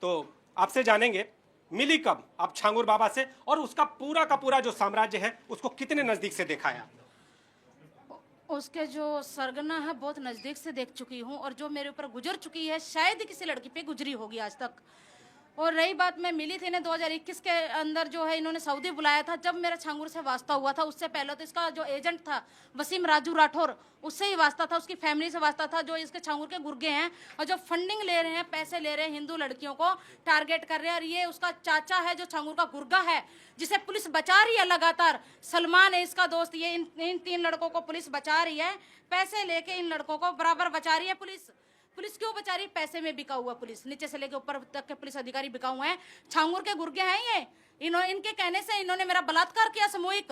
तो आपसे जानेंगे मिली कब आप छांगुर बाबा से, और उसका पूरा का पूरा जो साम्राज्य है उसको कितने नजदीक से देखा है? उसके जो सरगना है बहुत नज़दीक से देख चुकी हूँ, और जो मेरे ऊपर गुजर चुकी है शायद किसी लड़की पे गुजरी होगी आज तक। और रही बात, मैं मिली थी ना 2021 के अंदर, जो है इन्होंने सऊदी बुलाया था जब मेरा छांगुर से वास्ता हुआ था। उससे पहले तो इसका जो एजेंट था वसीम राजू राठौर, उससे ही वास्ता था, उसकी फैमिली से वास्ता था, जो इसके छांगुर के गुर्गे हैं और जो फंडिंग ले रहे हैं, पैसे ले रहे हैं, हिंदू लड़कियों को टारगेट कर रहे हैं। और ये उसका चाचा है जो छांगुर का गुर्गा है, जिसे पुलिस बचा रही है लगातार। सलमान है इसका दोस्त, ये इन 3 लड़कों को पुलिस बचा रही है, पैसे लेके इन लड़कों को बराबर बचा रही है पुलिस। पुलिस क्यों बचा रही? पैसे में बिका हुआ पुलिस, नीचे से लेके ऊपर तक के पुलिस अधिकारी बिका हुए हैं। छांगुर के गुर्गे हैं ये। इनके कहने से इन्होंने मेरा बलात्कार किया सामूहिक,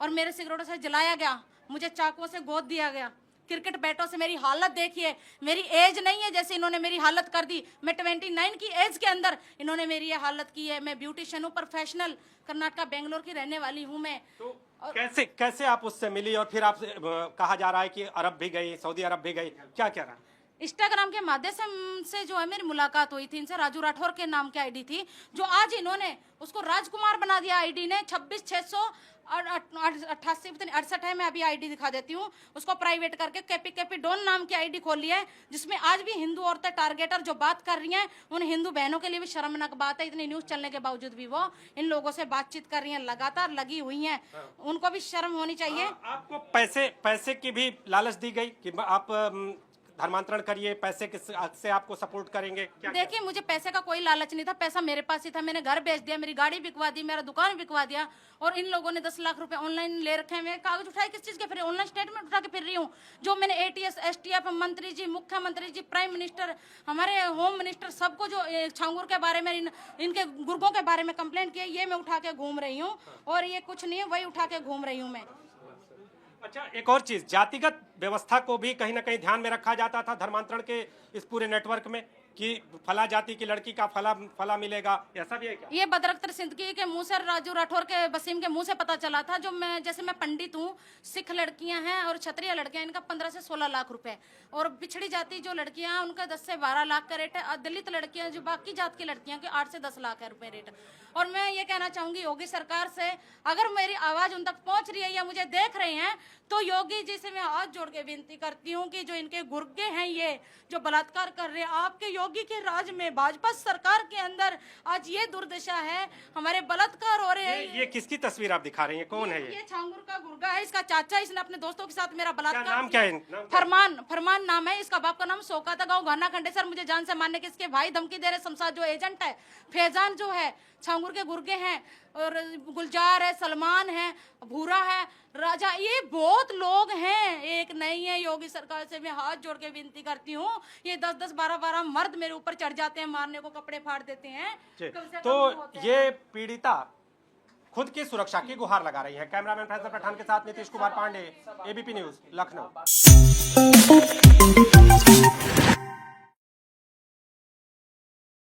और मेरे सिगरेटों से जलाया गया, मुझे चाकुओं से गोद दिया गया, क्रिकेट बैटों से। मेरी हालत देखिए, मेरी एज नहीं है जैसे इन्होंने मेरी हालत कर दी। मैं 29 की एज के अंदर इन्होंने मेरी ये हालत की है। मैं ब्यूटिशियन हूँ, प्रोफेशनल, कर्नाटका बेंगलोर की रहने वाली हूँ मैं। तो कैसे आप उससे मिली, और फिर आप कहा जा रहा है कि अरब भी गई, सऊदी अरब भी गई, क्या क्या रहा? इंस्टाग्राम के माध्यम से जो है मेरी मुलाकात हुई थी इनसे। राजू राठौर के नाम की आईडी थी, जो आज इन्होंने उसको राजकुमार बना दिया। आईडी ने 26,688 है, मैं अभी आईडी दिखा देती हूँ उसको, प्राइवेट करके कैपी डॉन नाम की आईडी खोली है, जिसमें आज भी हिंदू औरतें टारगेटर जो बात कर रही हैं, उन हिंदू बहनों के लिए भी शर्मनाक बात है। इतनी न्यूज चलने के बावजूद भी वो इन लोगों से बातचीत कर रही हैं, लगातार लगी हुई हैं। उनको भी शर्म होनी चाहिए। आपको पैसे की भी लालच दी गई कि आप धर्मांतरण करिए, पैसे से आपको सपोर्ट करेंगे? देखिए, मुझे पैसे का कोई लालच नहीं था, पैसा मेरे पास ही था। मैंने घर बेच दिया, मेरी गाड़ी बिकवा दी, मेरा दुकान बिकवा दिया, और इन लोगों ने 10 लाख रुपए ऑनलाइन ले रखे हैं। मैं कागज उठाए किस चीज के फिर? ऑनलाइन स्टेटमेंट उठा के फिर रही हूँ। जो मैंने ATS STF मंत्री जी, मुख्यमंत्री जी, प्राइम मिनिस्टर, हमारे होम मिनिस्टर, सबको जो छांगुर के बारे में, इनके गुर्गों के बारे में कंप्लेंट किया, ये मैं उठा के घूम रही हूँ। और ये कुछ नहीं है, वही उठा के घूम रही हूँ मैं। अच्छा, एक और चीज, जातिगत व्यवस्था को भी कहीं ना कहीं ध्यान में रखा जाता था धर्मांतरण के इस पूरे नेटवर्क में, कि फला जाति की लड़की का फला मिलेगा, ऐसा भी है क्या? ये बदरख्तर सिद्दीकी के मुंह से, राजू राठौर के, वसीम के मुंह से पता चला था। जो मैं, जैसे मैं पंडित हूँ, सिख लड़कियां हैं और क्षत्रिय लड़कियां, इनका 15 से 16 लाख रुपए, और पिछड़ी जाति जो लड़कियां हैं उनका 10 से 12 लाख का रेट है। दलित लड़कियां, जो बाकी जात की लड़कियां के 8 से 10 लाख है रुपए रेट। और मैं ये कहना चाहूंगी योगी सरकार से, अगर मेरी आवाज उन तक पहुंच रही है या मुझे देख रहे हैं, तो योगी जी से मैं हाथ जोड़ के विनती करती हूँ कि जो इनके गुर्गे हैं, ये जो बलात्कार कर रहे हैं, आपके योगी के राज में, भाजपा सरकार के अंदर आज ये दुर्दशा है, हमारे बलात्कार हो रहे हैं। ये किसकी तस्वीर आप दिखा रही हैं? कौन है ये छांगुर का गुर्गा है, इसका चाचा, इसने अपने दोस्तों के साथ मेरा बलात्कार। नाम क्या है? फरमान नाम है इसका, बाप का नाम शौकत है, गाँव घाना खंडेसर। मुझे जान से मारने के इसके भाई धमकी दे रहे। शमशाद जो एजेंट है, फैजान जो है, छांगुर के गुर्गे हैं, और गुलजार है, सलमान है, भूरा है, राजा, ये बहुत लोग हैं, एक नहीं है। योगी सरकार से मैं हाथ जोड़ के विनती करती हूँ, ये 10-10, 12-12 मर्द मेरे ऊपर चढ़ जाते हैं, मारने को कपड़े फाड़ देते हैं। तो ये पीड़िता खुद की सुरक्षा की गुहार लगा रही है। कैमरामैन फैसल पठान के साथ नीतीश कुमार पांडे, ABP न्यूज, लखनऊ।